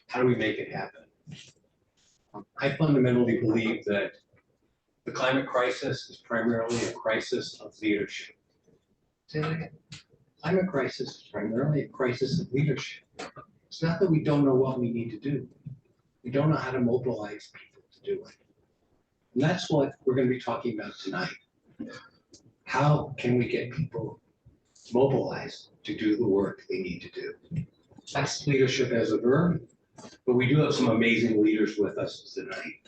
How do we make it happen? I fundamentally believe that the climate crisis is primarily a crisis of leadership. Say that again. Climate crisis is primarily a crisis of leadership. It's not that we don't know what we need to do. We don't know how to mobilize people to do it. And that's what we're going to be talking about tonight. How can we get people mobilized to do the work they need to do? That's leadership as a verb, but we do have some amazing leaders with us tonight.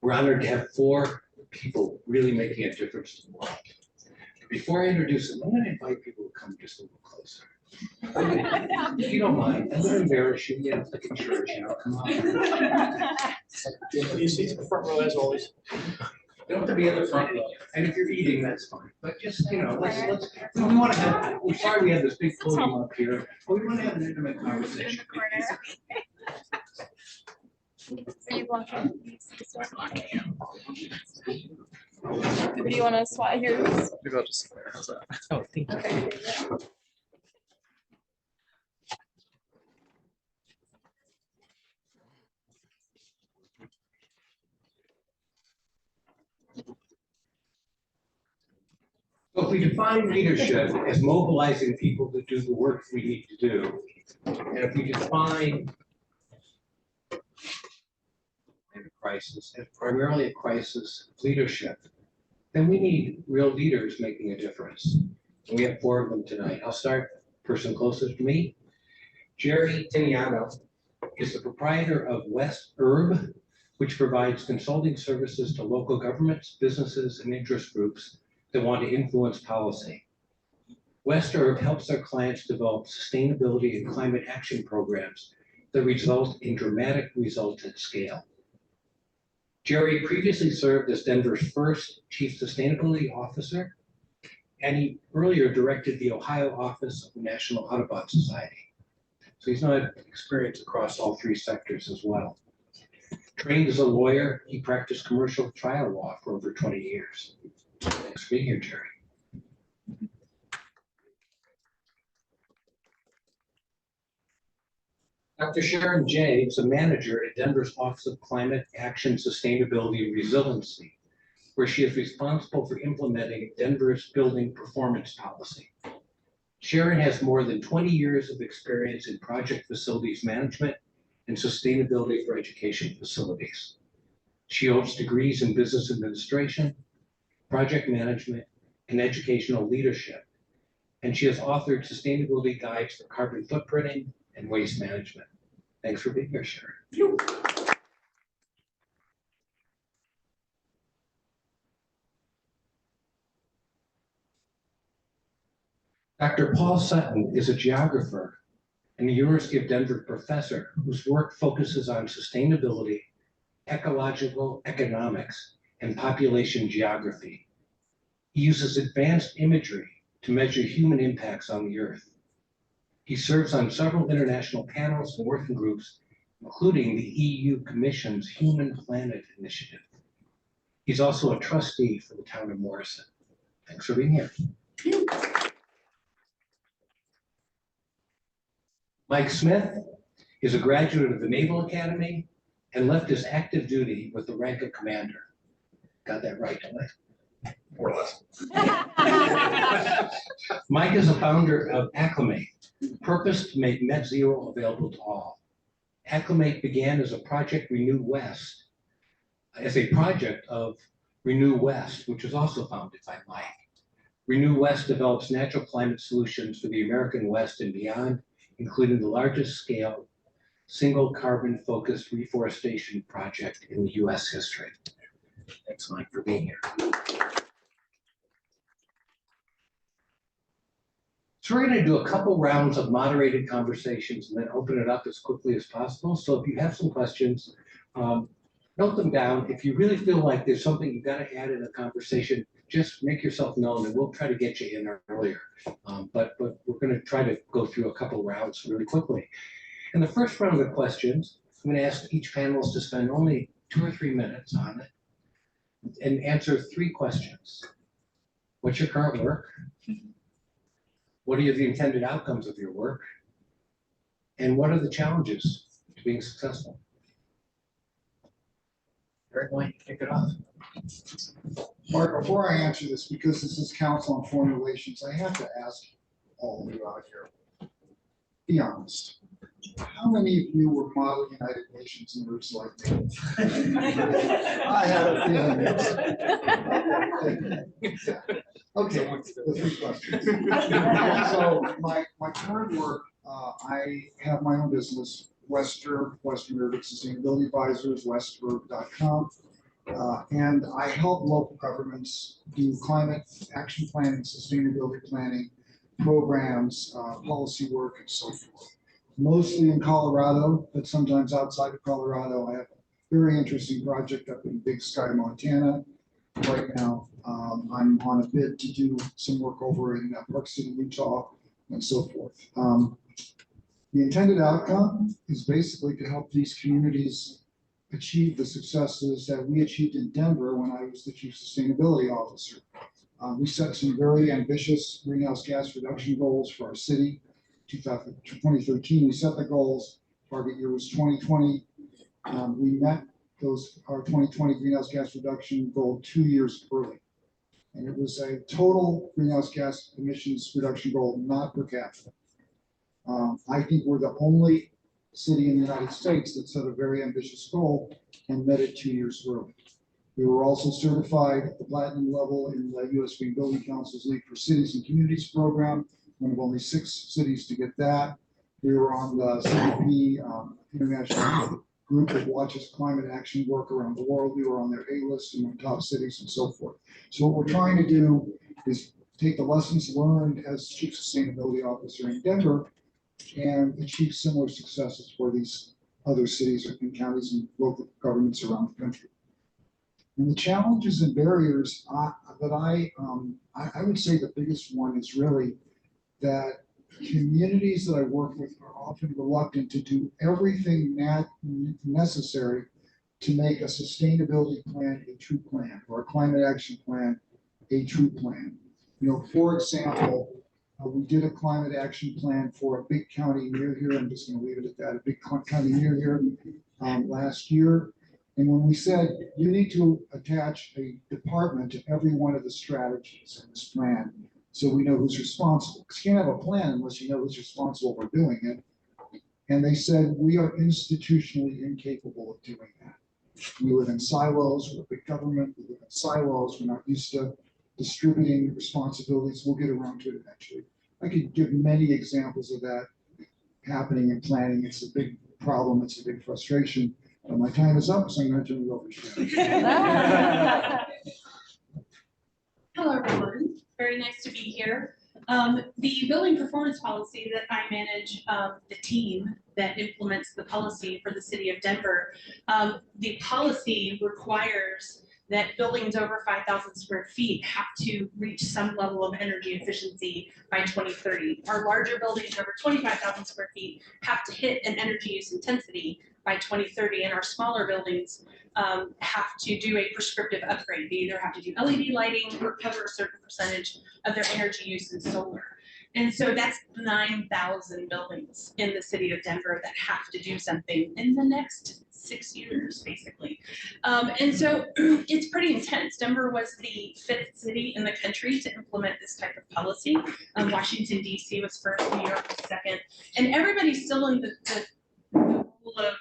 We're honored to have 4 people really making a difference in the world. Before I introduce them, I'm going to invite people to come just a little closer. If you don't mind, I'm going to embarrass you. Yeah, it's like in church, you know, come on. You see the front row as always. You don't have to be in the front row. And if you're eating, that's fine. But just, you know, we want to have, we're sorry we have this big podium up here, but we want to have an intimate conversation. Are you blocking? Do you want to swat yours? Maybe I'll just. How's that? Oh, thank you. Okay. So if we define leadership as mobilizing people to do the work we need to do, and if we define the crisis as primarily a crisis of leadership, then we need real leaders making a difference. And we have 4 of them tonight. I'll start person closest to me. Jerry Tiniano is the proprietor of West Herb, which provides consulting services to local governments, businesses, and interest groups that want to influence policy. West Herb helps their clients develop sustainability and climate action programs that result in dramatic results at scale. Jerry previously served as Denver's first Chief Sustainability Officer, and he earlier directed the Ohio office of the National Audubon Society. So he's not experienced across all 3 sectors as well. Trained as a lawyer, he practiced commercial trial law for over 20 years. Thanks for being here, Jerry. Dr. Sharon Jay is a manager at Denver's Office of Climate Action, Sustainability, and Resiliency, where she is responsible for implementing Denver's building performance policy. Sharon has more than 20 years of experience in project facilities management and sustainability for education facilities. She holds degrees in business administration, project management, and educational leadership, and she has authored sustainability guides for carbon footprinting and waste management. Thanks for being here, Sharon. Dr. Paul Sutton is a geographer and the University of Denver professor whose work focuses on sustainability, ecological economics, and population geography. He uses advanced imagery to measure human impacts on the Earth. He serves on several international panels and working groups, including the EU Commission's Human Planet Initiative. He's also a trustee for the town of Morrison. Thanks for being here. Mike Smith is a graduate of the Naval Academy and left his active duty with the rank of commander. Got that right, don't I? More or less. Mike is a founder of Acclimate, purpose to make net zero available to all. Acclimate began as a project Renew West, which was also founded by Mike. Renew West develops natural climate solutions for the American West and beyond, including the largest scale single carbon focused reforestation project in the US history. Thanks, Mike, for being here. So we're going to do a couple rounds of moderated conversations and then open it up as quickly as possible. So if you have some questions, note them down. If you really feel like there's something you've got to add in a conversation, just make yourself known and we'll try to get you in earlier. But we're going to try to go through a couple rounds really quickly. In the first round of questions, I'm going to ask each panelist to spend only 2 or 3 minutes on it and answer 3 questions. What's your current work? What are the intended outcomes of your work? And what are the challenges to being successful? Eric, why don't you kick it off? Mark, before I answer this, because this is Council on Foreign Relations, I have to ask all of you out here, be honest. How many of you were model United Nations nerds like me? I had a feeling. Okay, the three questions. So my current work, I have my own business, Western Sustainability Advisors, westberg.com. And I help local governments do climate action planning, sustainability planning, programs, policy work, and so forth. Mostly in Colorado, but sometimes outside of Colorado. I have a very interesting project up in Big Sky, Montana. Right now, I'm on a bid to do some work over in Park City, Utah, and so forth. The intended outcome is basically to help these communities achieve the successes that we achieved in Denver when I was the Chief Sustainability Officer. We set some very ambitious greenhouse gas reduction goals for our city. 2013, we set the goals. Target year was 2020. We met our 2020 greenhouse gas reduction goal 2 years early. And it was a total greenhouse gas emissions reduction goal, not per capita. I think we're the only city in the United States that set a very ambitious goal and met it 2 years early. We were also certified at the platinum level in the U.S. Green Building Council's League for Cities and Communities program, one of only 6 cities to get that. We were on the CDP international group that watches climate action work around the world. We were on their A list among top cities and so forth. So what we're trying to do is take the lessons learned as Chief Sustainability Officer in Denver and achieve similar successes for these other cities and counties and local governments around the country. And the challenges and barriers that I would say the biggest one is really that communities that I work with are often reluctant to do everything necessary to make a sustainability plan a true plan, or a climate action plan a true plan. You know, for example, we did a climate action plan for a big county near here. I'm just going to leave it at that. A big county near here last year. And when we said you need to attach a department to every one of the strategies in this plan, so we know who's responsible. Because you can't have a plan unless you know who's responsible for doing it. And they said we are institutionally incapable of doing that. We live in silos. We're a big government. We live in silos. We're not used to distributing responsibilities. We'll get around to it eventually. I could give many examples of that happening in planning. It's a big problem. It's a big frustration. My time is up, so I'm going to turn it over to Sharon. Hello, everyone. Very nice to be here. The building performance policy that I manage, the team that implements the policy for the city of Denver, the policy requires that buildings over 5,000 square feet have to reach some level of energy efficiency by 2030. Our larger buildings over 25,000 square feet have to hit an energy use intensity by 2030, and our smaller buildings have to do a prescriptive upgrade. They either have to do LED lighting or cover a certain percentage of their energy use in solar. And so that's 9,000 buildings in the city of Denver that have to do something in the next 6 years, basically. And so it's pretty intense. Denver was the 5th city in the country to implement this type of policy. Washington, D.C. was first, New York was second. And everybody's still in the rule of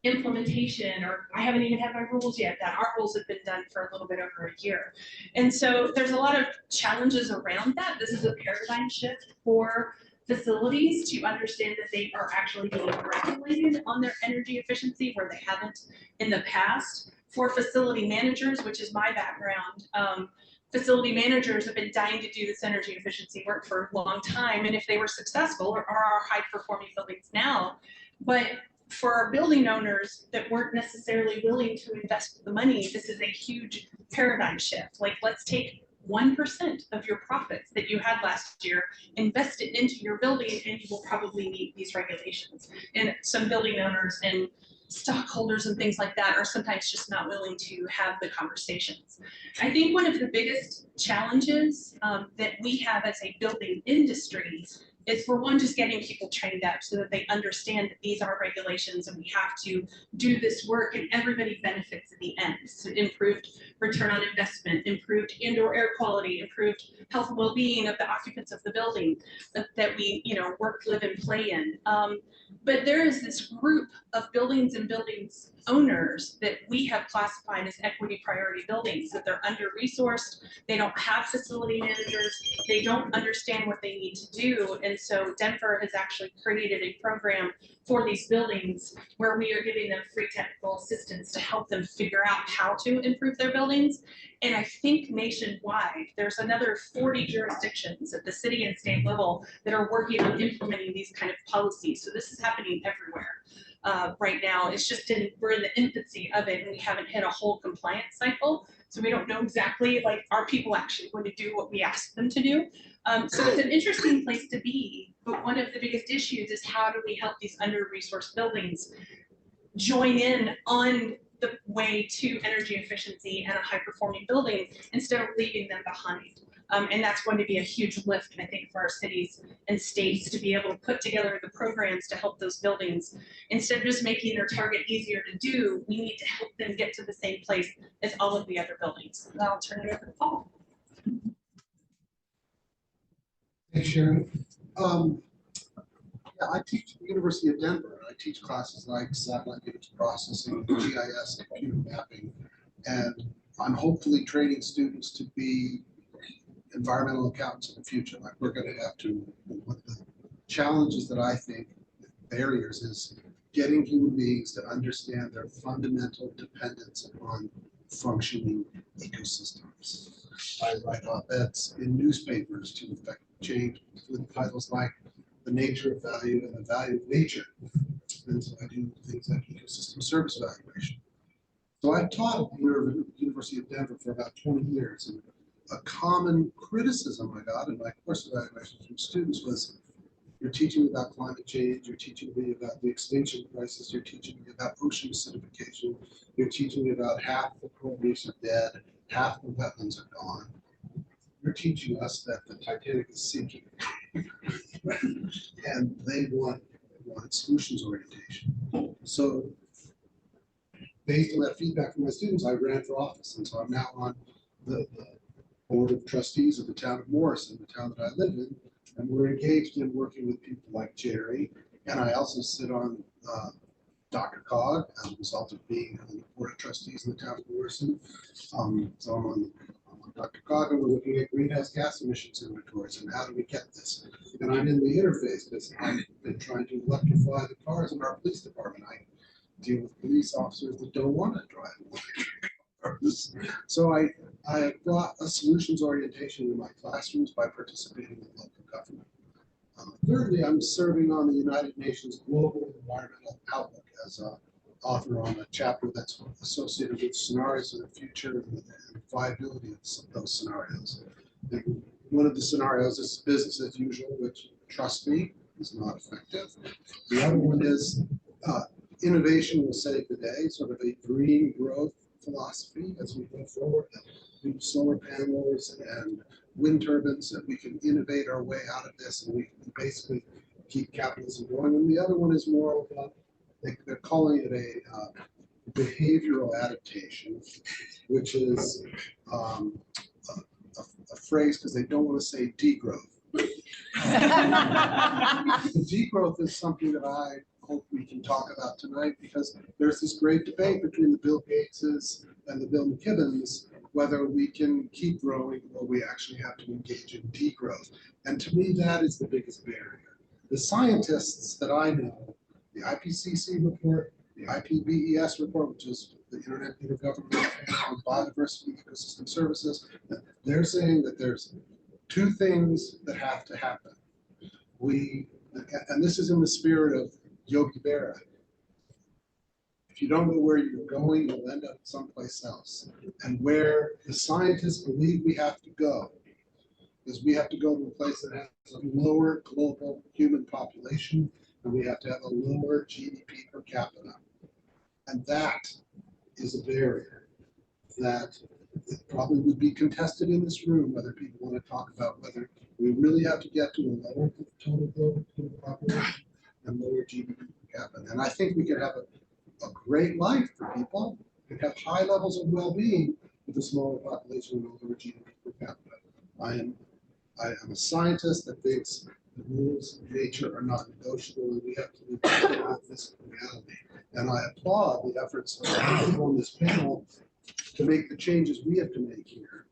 implementation, or I haven't even had my rules yet. That our rules have been done for a little bit over a year. And so there's a lot of challenges around that. This is a paradigm shift for facilities to understand that they are actually being regulated on their energy efficiency where they haven't in the past. For facility managers, which is my background, facility managers have been dying to do this energy efficiency work for a long time, and if they were successful, or are our high performing buildings now, but for our building owners that weren't necessarily willing to invest the money, this is a huge paradigm shift. Like, let's take 1% of your profits that you had last year, invest it into your building, and you will probably meet these regulations. And some building owners and stockholders and things like that are sometimes just not willing to have the conversations. I think one of the biggest challenges that we have as a building industry is for one, just getting people trained up so that they understand that these are regulations and we have to do this work and everybody benefits at the end. So improved return on investment, improved indoor air quality, improved health and well-being of the occupants of the building that we, work, live, and play in. But there is this group of buildings and buildings owners that we have classified as equity priority buildings, that they're under-resourced, they don't have facility managers, they don't understand what they need to do. And so Denver has actually created a program for these buildings where we are giving them free technical assistance to help them figure out how to improve their buildings. And I think nationwide, there's another 40 jurisdictions at the city and state level that are working on implementing these kind of policies. So this is happening everywhere right now. It's just we're in the infancy of it and we haven't hit a whole compliance cycle. So we don't know exactly, like, are people actually going to do what we ask them to do? So it's an interesting place to be, but one of the biggest issues is how do we help these under-resourced buildings join in on the way to energy efficiency and a high-performing building instead of leaving them behind. And that's going to be a huge lift, I think, for our cities and states to be able to put together the programs to help those buildings. Instead of just making their target easier to do, we need to help them get to the same place as all of the other buildings. And I'll turn it over to Paul. Hey, Sharon. Yeah, I teach at the University of Denver. I teach classes like satellite image processing, GIS, computer mapping, and I'm hopefully training students to be environmental accountants in the future. Like we're going to have to, one of the challenges that I think barriers is getting human beings to understand their fundamental dependence upon functioning ecosystems. I write op-eds in newspapers to affect change with titles like The Nature of Value and the Value of Nature. And so I do things like ecosystem service evaluation. So I've taught at the University of Denver for about 20 years. And a common criticism I got in my course evaluations from students was, you're teaching me about climate change, you're teaching me about the extinction crisis, you're teaching me about ocean acidification, you're teaching me about half the coral reefs are dead, half the wetlands are gone. You're teaching us that the Titanic is sinking. And they want solutions orientation. So based on that feedback from my students, I ran for office. And so I'm now on the board of trustees of the town of Morrison, the town that I live in. And we're engaged in working with people like Jerry. And I also sit on Dr. Cog as a result of being on the board of trustees in the town of Morrison. So I'm on Dr. Cog, and we're looking at greenhouse gas emissions inventories and how do we get this. And I'm in the interface because I've been trying to electrify the cars in our police department. I deal with police officers that don't want to drive electric cars. So I brought a solutions orientation in my classrooms by participating in local government. Thirdly, I'm serving on the United Nations Global Environmental Outlook as an author on a chapter that's associated with scenarios of the future and the viability of those scenarios. And one of the scenarios is business as usual, which, trust me, is not effective. The other one is innovation will save the day, sort of a green growth philosophy as we go forward. Solar panels and wind turbines, that we can innovate our way out of this and we can basically keep capitalism going. And the other one is more about, they're calling it a behavioral adaptation, which is a phrase because they don't want to say degrowth. Degrowth is something that I hope we can talk about tonight, because there's this great debate between the Bill Gateses and the Bill McKibbins whether we can keep growing or we actually have to engage in degrowth. And to me, that is the biggest barrier. The scientists that I know, the IPCC report, the IPBES report, which is the Internet Intergovernmental Panel on Biodiversity Ecosystem Services, they're saying that there's two things that have to happen. And this is in the spirit of Yogi Berra. If you don't know where you're going, you'll end up someplace else. And where the scientists believe we have to go is we have to go to a place that has a lower global human population, and we have to have a lower GDP per capita. And that is a barrier that probably would be contested in this room, whether people want to talk about whether We really have to get to a lower total global population and lower GDP per capita. And I think we could have a great life for people, we could have high levels of well-being with a smaller population and lower GDP per capita. I am a scientist that thinks the rules of nature are not negotiable, and we have to live with this reality. And I applaud the efforts of the people on this panel to make the changes we have to make here.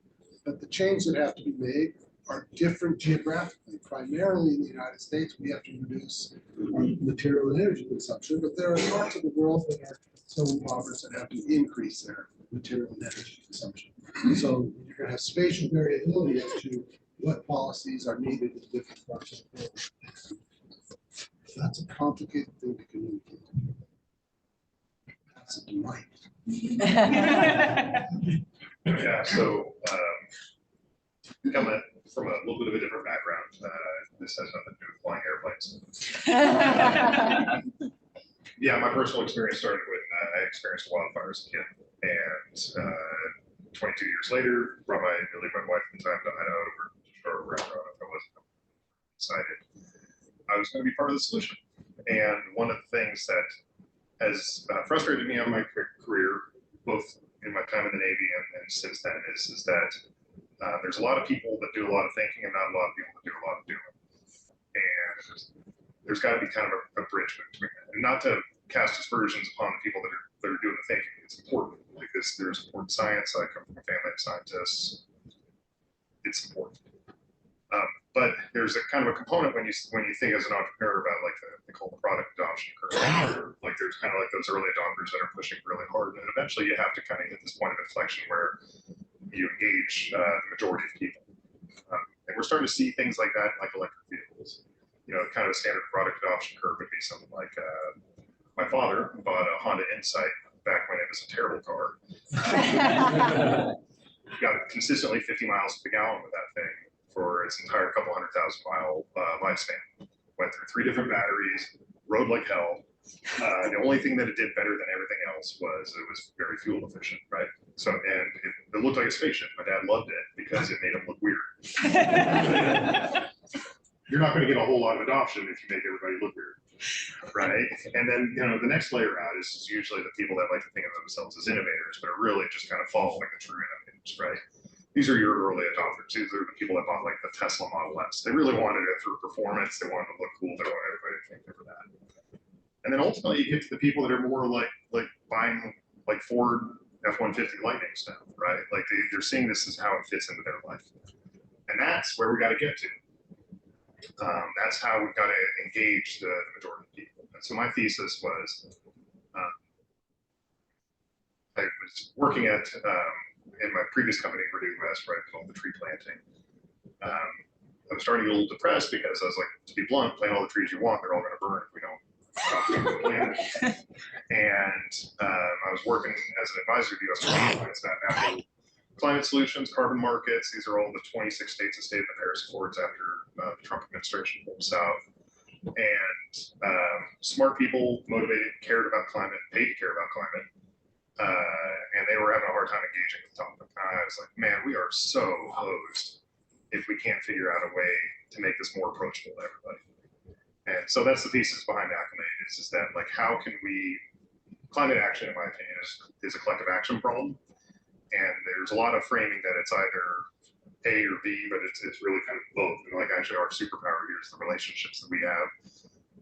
But the changes that have to be made are different geographically. Primarily in the United States, we have to reduce our material and energy consumption, but there are parts of the world that are so impoverished that have to increase their material and energy consumption. So you're going to have spatial variability as to what policies are needed in different parts of the world. That's a complicated thing to communicate. That's a delight. Yeah, so coming from a little bit of a different background, this has nothing to do with flying airplanes. Yeah, my personal experience started when I experienced a wildfire as a kid, and 22 years later, brought my newlywed wife at the time to Idaho or wherever I was, decided I was going to be part of the solution. And one of the things that has frustrated me on my career, both in my time in the Navy and since then, is that there's a lot of people that do a lot of thinking and not a lot of people that do a lot of doing. And there's got to be kind of a bridge between that. And not to cast aspersions upon the people that are doing the thinking. It's important. Like this, there's important science. I come from a family of scientists. It's important. But there's a kind of a component when you think as an entrepreneur about like they call the product adoption curve. Like there's kind of like those early adopters that are pushing really hard, and eventually you have to kind of hit this point of inflection where you engage the majority of people. And we're starting to see things like that, like electric vehicles. You know, kind of a standard product adoption curve would be something like my father bought a Honda Insight back when it was a terrible car. Got consistently 50 miles per gallon with that thing for its entire couple 100,000 mile lifespan. Went through 3 different batteries, rode like hell. The only thing that it did better than everything else was it was very fuel efficient, right? So, and it looked like a spaceship. My dad loved it because it made him look weird. You're not going to get a whole lot of adoption if you make everybody look weird, right? And then, you know, the next layer out is usually the people that like to think of themselves as innovators, but are really just kind of following the true innovators, right? These are your early adopters. These are the people that bought like the Tesla Model S. They really wanted it for performance. They wanted to look cool. They wanted everybody to think they were that. And then ultimately you get to the people that are more like buying like Ford F-150 Lightning stuff, right? Like they're seeing this as how it fits into their life. And that's where we got to get to. That's how we've got to engage the majority of people. And so my thesis was, I was working at, in my previous company, Purdue West, where I did all the tree planting. I was starting to get a little depressed because I was like, to be blunt, plant all the trees you want, they're all going to burn if we don't stop the planet. And I was working as an advisor to the U.S. Natural Climate Solutions, carbon markets. These are all the 26 states that stayed in the Paris Accords after the Trump administration pulled south. And smart people, motivated, cared about climate, paid to care about climate. And they were having a hard time engaging with the topic. I was like, man, we are so hosed if we can't figure out a way to make this more approachable to everybody. And so that's the thesis behind Acclimate is that like, how can we, climate action, in my opinion, is a collective action problem. And there's a lot of framing that it's either A or B, but it's really kind of both. And like actually our superpower here is the relationships that we have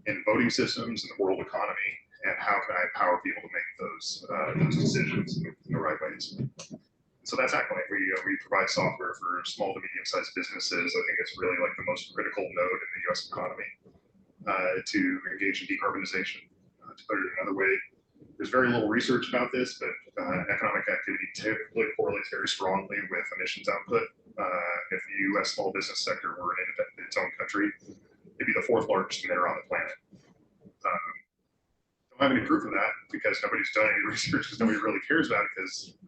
in voting systems and the world economy, and how can I empower people to make those decisions in the right ways. So that's Acclimate. We provide software for small to medium-sized businesses. I think it's really like the most critical node in the U.S. economy to engage in decarbonization. To put it another way, there's very little research about this, but economic activity typically correlates very strongly with emissions output. If the U.S. small business sector were its own country, it'd be the 4th largest emitter on the planet. Don't have any proof of that because nobody's done any research because nobody really cares about it, because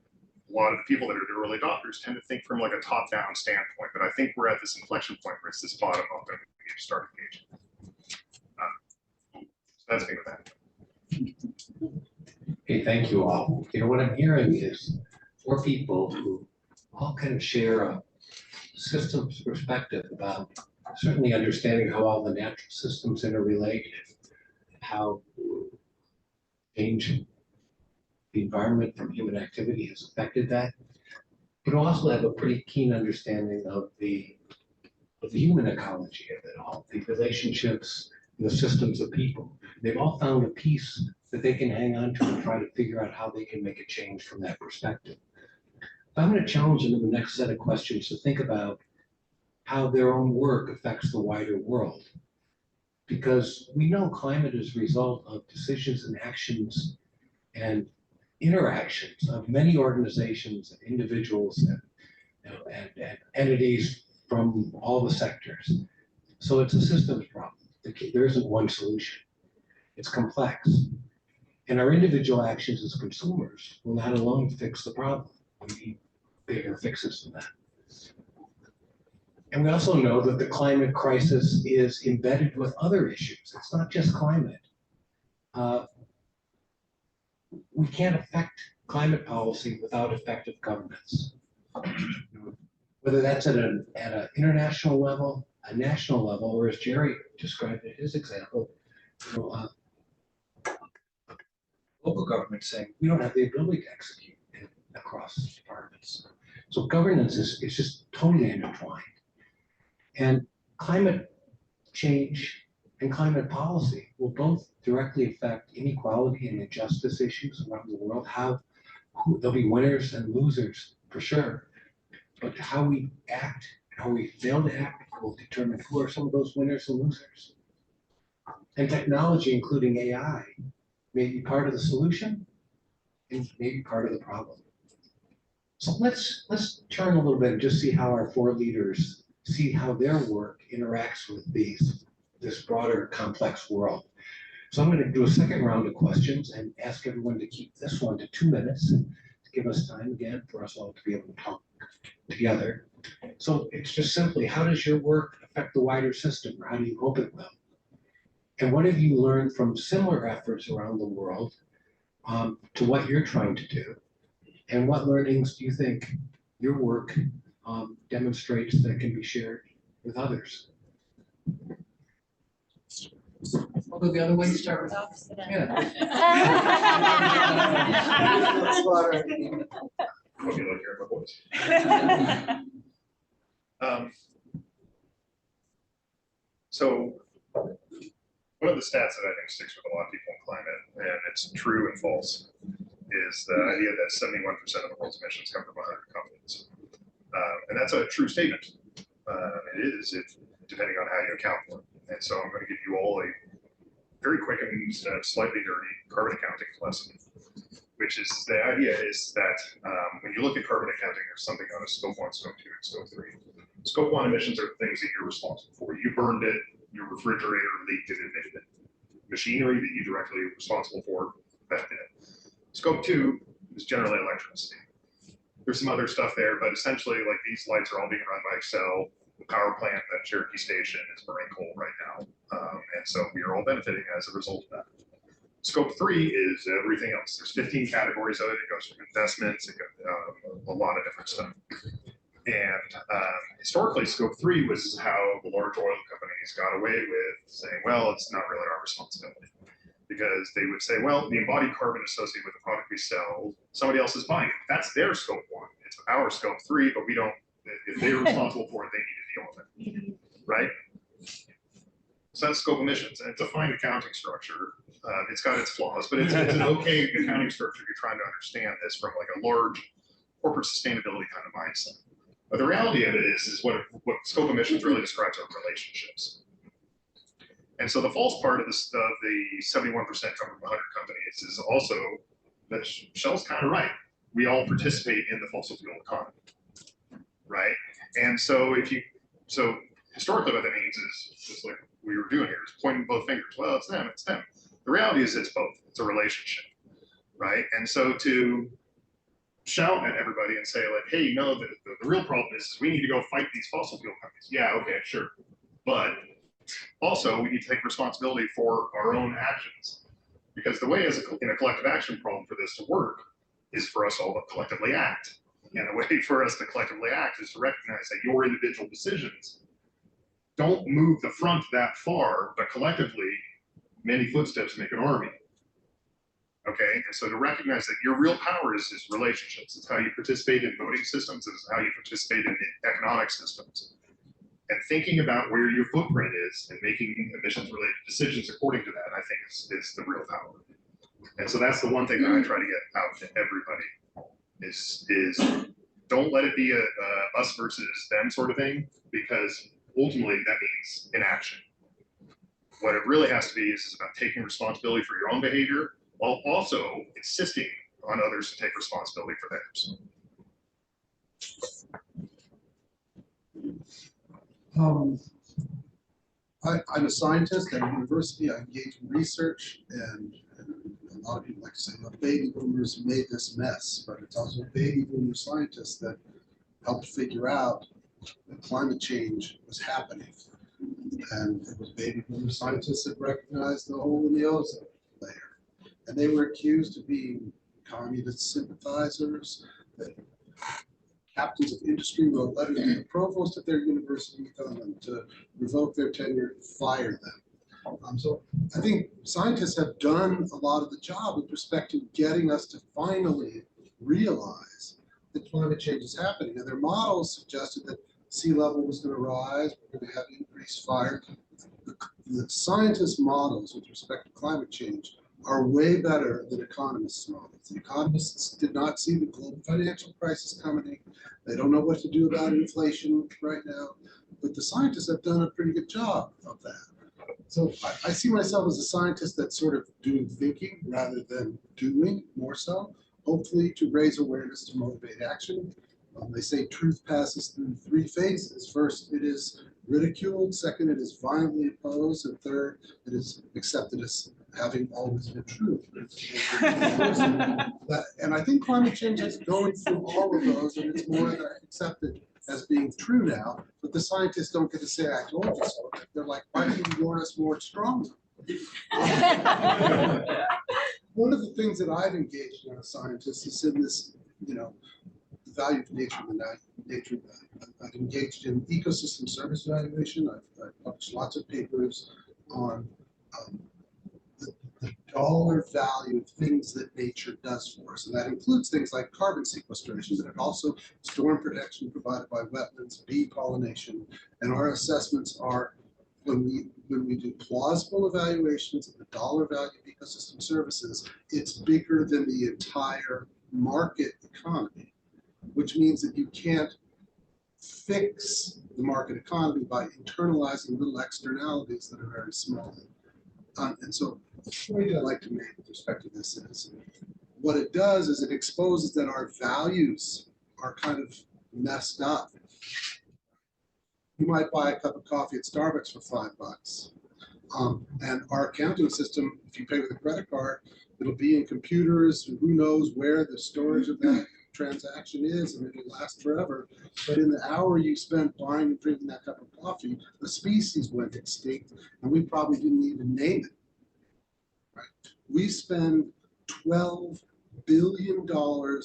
a lot of the people that are the early adopters tend to think from like a top-down standpoint. But I think we're at this inflection point where it's this bottom-up and we need to start engaging. So that's me with that. Okay, thank you all. You know, what I'm hearing is 4 people who all kind of share a systems perspective about certainly understanding how all the natural systems interrelate, how change the environment from human activity has affected that. But also have a pretty keen understanding of the human ecology of it all, the relationships, the systems of people. They've all found a piece that they can hang on to and try to figure out how they can make a change from that perspective. I'm going to challenge them in the next set of questions to think about how their own work affects the wider world. Because we know climate is a result of decisions and actions and interactions of many organizations and individuals and entities from all the sectors. So it's a systems problem. There isn't one solution. It's complex. And our individual actions as consumers will not alone fix the problem. We need bigger fixes than that. And we also know that the climate crisis is embedded with other issues. It's not just climate. We can't affect climate policy without effective governance. Whether that's at an international level, a national level, or as Jerry described in his example, local government saying we don't have the ability to execute across departments. So governance is just totally intertwined. And climate change and climate policy will both directly affect inequality and injustice issues around the world. There'll be winners and losers for sure, but how we act, how we fail to act will determine who are some of those winners and losers. And technology, including AI, may be part of the solution and maybe part of the problem. So let's turn a little bit and just see how our four leaders see how their work interacts with this broader complex world. So I'm going to do a second round of questions and ask everyone to keep this one to 2 minutes to give us time again for us all to be able to talk together. So it's just simply, how does your work affect the wider system, or how do you hope it will? And what have you learned from similar efforts around the world to what you're trying to do? And what learnings do you think your work demonstrates that can be shared with others? I'll go the other way, start with. Yeah. Hope you like hearing my voice. So one of the stats that I think sticks with a lot of people in climate, and it's true and false, is the idea that 71% of the world's emissions come from 100 companies. And that's a true statement. It is, depending on how you account for it. And so I'm going to give you all a very quick and slightly dirty carbon accounting lesson, which is the idea is that when you look at carbon accounting, there's something on a scope 1, scope 2, and scope 3. Scope 1 emissions are things that you're responsible for. You burned it, your refrigerator leaked it, emitted it. Machinery that you directly are responsible for, that did it. Scope 2 is generally electricity. There's some other stuff there, but essentially, like, these lights are all being run by Excel. The power plant at Cherokee Station is burning coal right now. And so we are all benefiting as a result of that. Scope 3 is everything else. There's 15 categories of it. It goes from investments, it goes, a lot of different stuff. And historically, Scope 3 was how the large oil companies got away with saying, well, it's not really our responsibility. Because they would say, well, the embodied carbon associated with the product we sell, somebody else is buying it. That's their Scope 1. It's our Scope 3, but we don't, if they're responsible for it, they need to deal with it, right? So that's scope emissions, and it's a fine accounting structure. It's got its flaws, but it's an okay accounting structure if you're trying to understand this from like a large corporate sustainability kind of mindset. But the reality of it is what scope emissions really describes are relationships. And so the false part of this, the 71% come from 100 companies, is also that Shell's kind of right. We all participate in the fossil fuel economy, right? And so so historically what that means is just like we were doing here, is pointing both fingers. Well, it's them, it's them. The reality is it's both. It's a relationship, right? And so to shout at everybody and say like, hey, no, the real problem is we need to go fight these fossil fuel companies. Yeah, okay, sure. But also we need to take responsibility for our own actions. Because the way in a collective action problem for this to work is for us all to collectively act. And the way for us to collectively act is to recognize that your individual decisions don't move the front that far, but collectively, many footsteps make an army. Okay, and so to recognize that your real power is relationships. It's how you participate in voting systems. It's how you participate in economic systems. And thinking about where your footprint is and making emissions-related decisions according to that, I think is the real power. And so that's the one thing that I try to get out to everybody is don't let it be a us versus them sort of thing, because ultimately that means inaction. What it really has to be is about taking responsibility for your own behavior while also insisting on others to take responsibility for theirs. I'm a scientist at a university. I engage in research, and a lot of people like to say, well, baby boomers made this mess, but it's also baby boomer scientists that helped figure out that climate change was happening. And it was baby boomer scientists that recognized the hole in the ozone layer. And they were accused of being communist sympathizers, that captains of industry wrote letters to the provost of their university telling them to revoke their tenure, fire them. So I think scientists have done a lot of the job with respect to getting us to finally realize that climate change is happening. And their models suggested that sea level was going to rise, we're going to have increased fire. The scientists' models with respect to climate change are way better than economists' models. The economists did not see the global financial crisis coming. They don't know what to do about inflation right now, but the scientists have done a pretty good job of that. So I see myself as a scientist that's sort of doing thinking rather than doing, more so, hopefully to raise awareness to motivate action. They say truth passes through 3 phases. First, it is ridiculed. Second, it is violently opposed. And third, it is accepted as having always been true. And I think climate change is going through all of those, and it's more accepted as being true now, but the scientists don't get to say, I told you so. They're like, why didn't you warn us more strongly? One of the things that I've engaged in as a scientist is in this, the value of nature and nature value. I've engaged in ecosystem service valuation. I've published lots of papers on the dollar value of things that nature does for us. And that includes things like carbon sequestration, but it also storm protection provided by wetlands, bee pollination. And our assessments are, when we do plausible evaluations of the dollar value of ecosystem services, it's bigger than the entire market economy, which means that you can't fix the market economy by internalizing little externalities that are very small. And so the point I like to make with respect to this is, what it does is it exposes that our values are kind of messed up. You might buy a cup of coffee at Starbucks for $5. And our accounting system, if you pay with a credit card, it'll be in computers, who knows where the storage of that transaction is, and it'll last forever. But in the hour you spent buying and drinking that cup of coffee, the species went extinct, and we probably didn't even name it. Right? We spend $12 billion for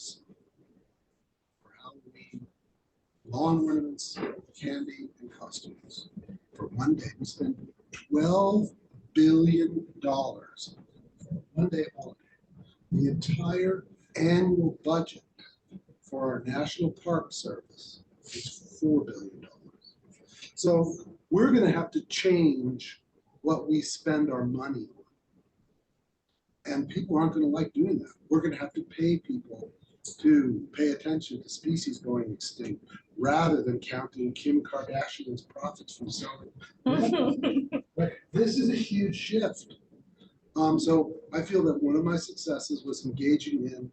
Halloween, lawn ornaments, candy, and costumes. For one day, we spend $12 billion for one day holiday. The entire annual budget for our National Park Service is $4 billion. So we're going to have to change what we spend our money on. And people aren't going to like doing that. We're going to have to pay people to pay attention to species going extinct rather than counting Kim Kardashian's profits from selling. Right? This is a huge shift. So I feel that one of my successes was engaging in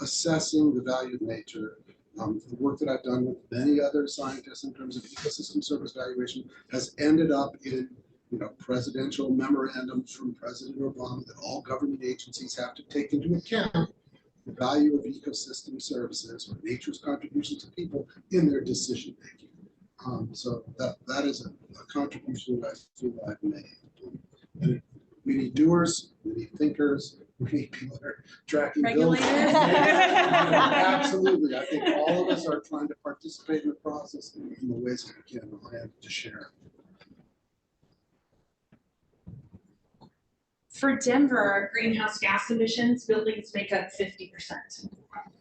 assessing the value of nature. The work that I've done with many other scientists in terms of ecosystem service valuation has ended up in presidential memorandums from President Obama that all government agencies have to take into account the value of ecosystem services or nature's contribution to people in their decision making. So that is a contribution that I feel I've made. And we need doers, we need thinkers, we need people that are tracking bills. Absolutely. I think all of us are trying to participate in the process in the ways that we can and to share. For Denver, our greenhouse gas emissions, buildings make up 50%.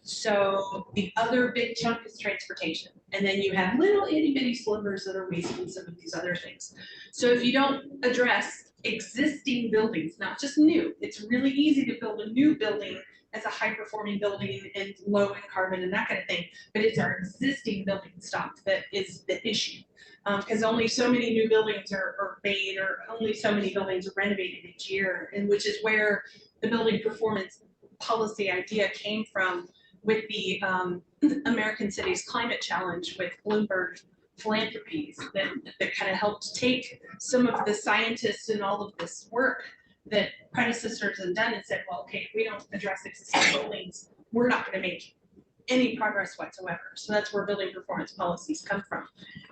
So the other big chunk is transportation. And then you have little itty bitty slivers that are wasting some of these other things. So if you don't address existing buildings, not just new, it's really easy to build a new building as a high performing building and low in carbon and that kind of thing. But it's our existing building stock that is the issue. Because only so many new buildings are made, or only so many buildings are renovated each year, and which is where the building performance policy idea came from with the American Cities Climate Challenge with Bloomberg Philanthropies that kind of helped take some of the scientists and all of this work that predecessors have done and said, well, okay, if we don't address existing buildings, we're not going to make any progress whatsoever. So that's where building performance policies come from.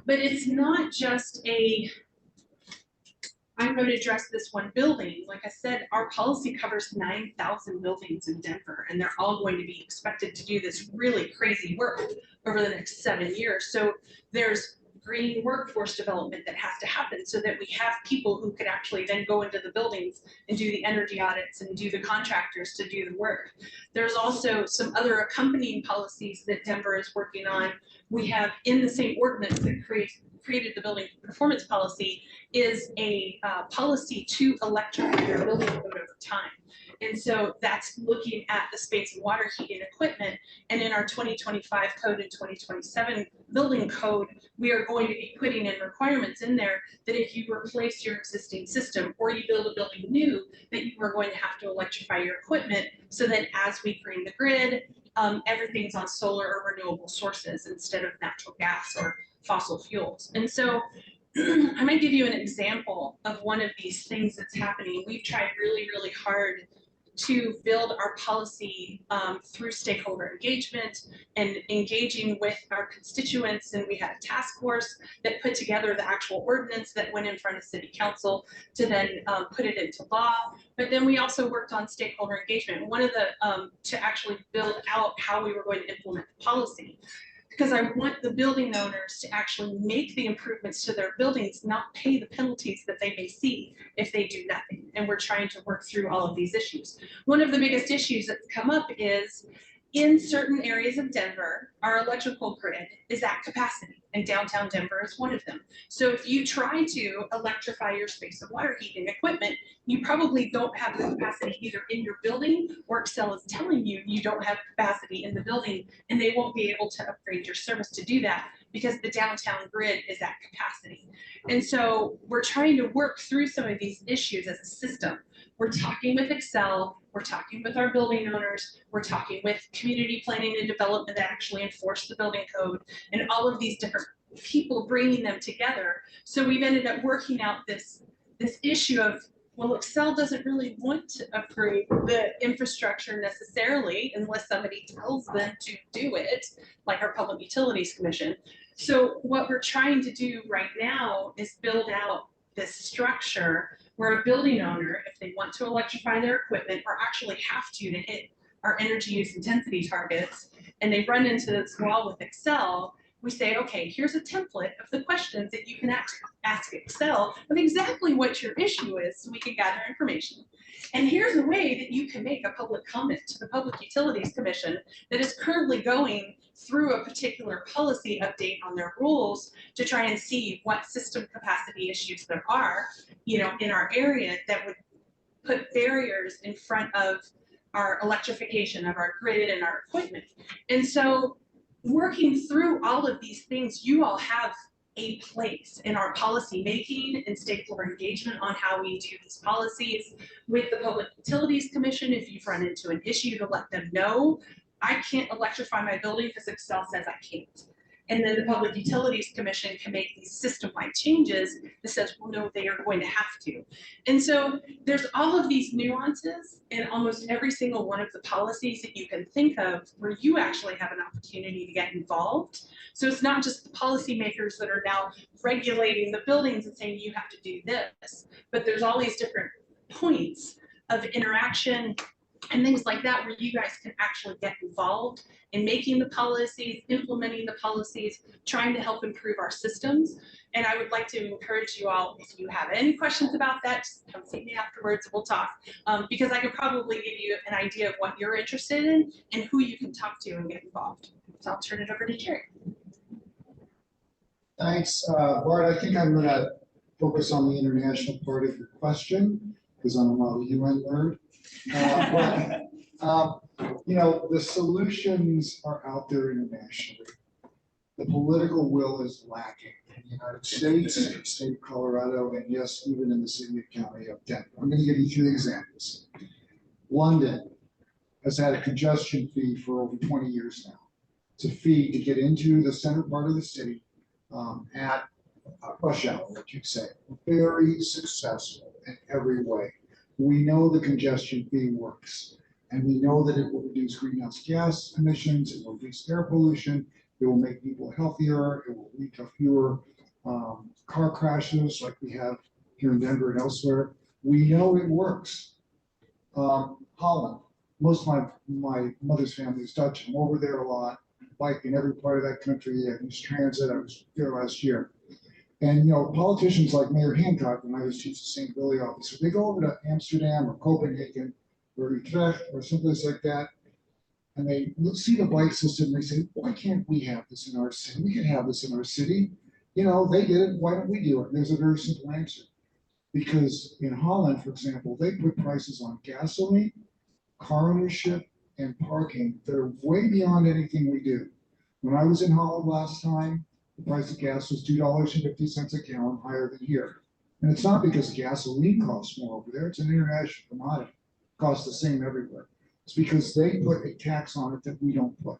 But it's not just I'm going to address this one building. Like I said, our policy covers 9,000 buildings in Denver, and they're all going to be expected to do this really crazy work over the next 7 years. So there's green workforce development that has to happen so that we have people who could actually then go into the buildings and do the energy audits and do the contractors to do the work. There's also some other accompanying policies that Denver is working on. We have in the same ordinance that created the building performance policy is a policy to electrify your building code over time. And so that's looking at the space and water heating equipment. And in our 2025 code and 2027 building code, we are going to be putting in requirements in there that if you replace your existing system or you build a building new, that you are going to have to electrify your equipment so that as we green the grid, everything's on solar or renewable sources instead of natural gas or fossil fuels. And so I might give you an example of one of these things that's happening. We've tried really, really hard to build our policy through stakeholder engagement and engaging with our constituents. And we had a task force that put together the actual ordinance that went in front of city council to then put it into law. But then we also worked on stakeholder engagement. One of the, to actually build out how we were going to implement the policy. Because I want the building owners to actually make the improvements to their buildings, not pay the penalties that they may see if they do nothing. And we're trying to work through all of these issues. One of the biggest issues that's come up is in certain areas of Denver, our electrical grid is at capacity, and downtown Denver is one of them. So if you try to electrify your space and water heating equipment, you probably don't have the capacity either in your building, or Excel is telling you you don't have capacity in the building, and they won't be able to upgrade your service to do that because the downtown grid is at capacity. And so we're trying to work through some of these issues as a system. We're talking with Excel, we're talking with our building owners, we're talking with community planning and development that actually enforce the building code, and all of these different people bringing them together. So we've ended up working out this issue of, well, Excel doesn't really want to approve the infrastructure necessarily unless somebody tells them to do it, like our Public Utilities Commission. So what we're trying to do right now is build out this structure where a building owner, if they want to electrify their equipment or actually have to hit our energy use intensity targets, and they run into this wall with Excel, we say, okay, here's a template of the questions that you can ask Excel of exactly what your issue is so we can gather information. And here's a way that you can make a public comment to the Public Utilities Commission that is currently going through a particular policy update on their rules to try and see what system capacity issues there are, in our area that would put barriers in front of our electrification of our grid and our equipment. And so working through all of these things, you all have a place in our policy making and stakeholder engagement on how we do these policies with the Public Utilities Commission. If you've run into an issue, to let them know, I can't electrify my building because Excel says I can't. And then the Public Utilities Commission can make these system-wide changes that says, well, no, they are going to have to. And so there's all of these nuances in almost every single one of the policies that you can think of where you actually have an opportunity to get involved. So it's not just the policymakers that are now regulating the buildings and saying you have to do this, but there's all these different points of interaction and things like that, where you guys can actually get involved in making the policies, implementing the policies, trying to help improve our systems. And I would like to encourage you all, if you have any questions about that, just come see me afterwards, we'll talk. Because I could probably give you an idea of what you're interested in and who you can talk to and get involved. So I'll turn it over to Jerry. Thanks, Bart. I think I'm gonna focus on the international part of your question, because I'm a UN nerd. You know, the solutions are out there internationally. The political will is lacking in the United States, the state of Colorado, and yes, even in the city and county of Denver. I'm gonna give you 3 examples. London has had a congestion fee for over 20 years now. It's a fee to get into the center part of the city at rush hour, what you'd say. Very successful in every way. We know the congestion fee works, and we know that it will reduce greenhouse gas emissions, it will reduce air pollution, it will make people healthier, it will lead to fewer car crashes like we have here in Denver and elsewhere. We know it works. Holland, most of my mother's family is Dutch. I'm over there a lot, bike in every part of that country. I use transit. I was there last year. And, you know, politicians like Mayor Hancock, when I was chief sustainability officer, they go over to Amsterdam or Copenhagen or Utrecht or someplace like that, and they see the bike system and they say, why can't we have this in our city? We can have this in our city. You know, they did it. Why don't we do it? And there's a very simple answer. Because in Holland, for example, they put prices on gasoline, car ownership, and parking that are way beyond anything we do. When I was in Holland last time, the price of gas was $2.50 a gallon higher than here. And it's not because gasoline costs more over there, it's an international commodity. It costs the same everywhere. It's because they put a tax on it that we don't put.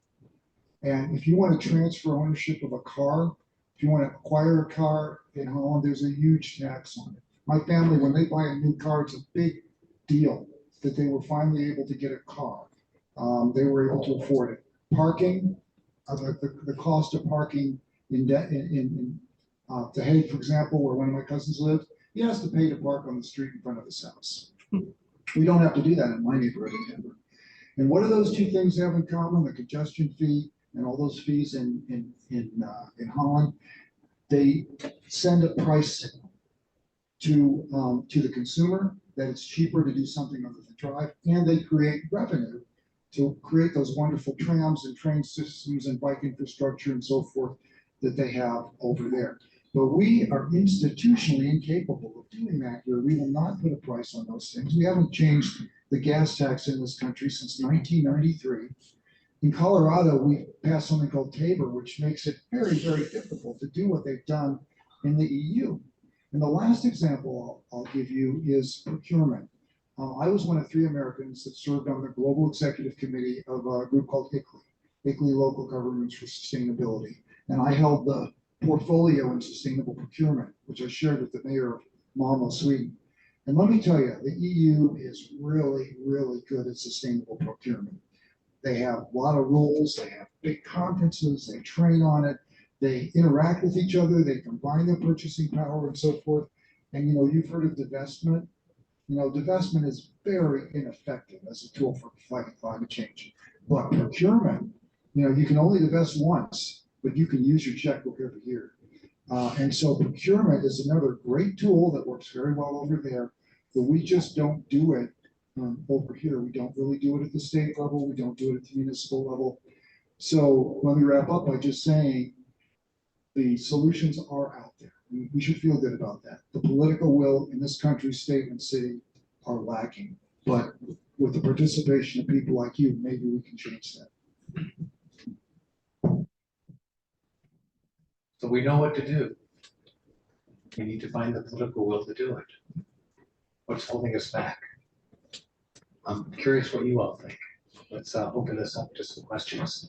And if you want to transfer ownership of a car, if you want to acquire a car in Holland, there's a huge tax on it. My family, when they buy a new car, it's a big deal that they were finally able to get a car. They were able to afford it. Parking, the cost of parking in The Hague, for example, where one of my cousins lived, he has to pay to park on the street in front of his house. We don't have to do that in my neighborhood in Denver. And what do those 2 things have in common? The congestion fee and all those fees in Holland, they send a price signal to the consumer that it's cheaper to do something other than drive, and they create revenue to create those wonderful trams and train systems and bike infrastructure and so forth that they have over there. But we are institutionally incapable of doing that here. We will not put a price on those things. We haven't changed the gas tax in this country since 1993. In Colorado, we passed something called TABOR, which makes it very, very difficult to do what they've done in the EU. And the last example I'll give you is procurement. I was one of 3 Americans that served on the global executive committee of a group called ICLEI, Local Governments for Sustainability. And I held the portfolio in sustainable procurement, which I shared with the mayor of Malmo, Sweden. And let me tell you, the EU is really, really good at sustainable procurement. They have a lot of rules, they have big conferences, they train on it, they interact with each other, they combine their purchasing power and so forth. And you know, you've heard of divestment. You know, divestment is very ineffective as a tool for fighting climate change. But procurement, you know, you can only divest once, but you can use your checkbook every year. And so procurement is another great tool that works very well over there, but we just don't do it over here. We don't really do it at the state level. We don't do it at the municipal level. So let me wrap up by just saying the solutions are out there. We should feel good about that. The political will in this country, state and city are lacking, but with the participation of people like you, maybe we can change that. So we know what to do. We need to find the political will to do it. What's holding us back? I'm curious what you all think. Let's open this up to some questions.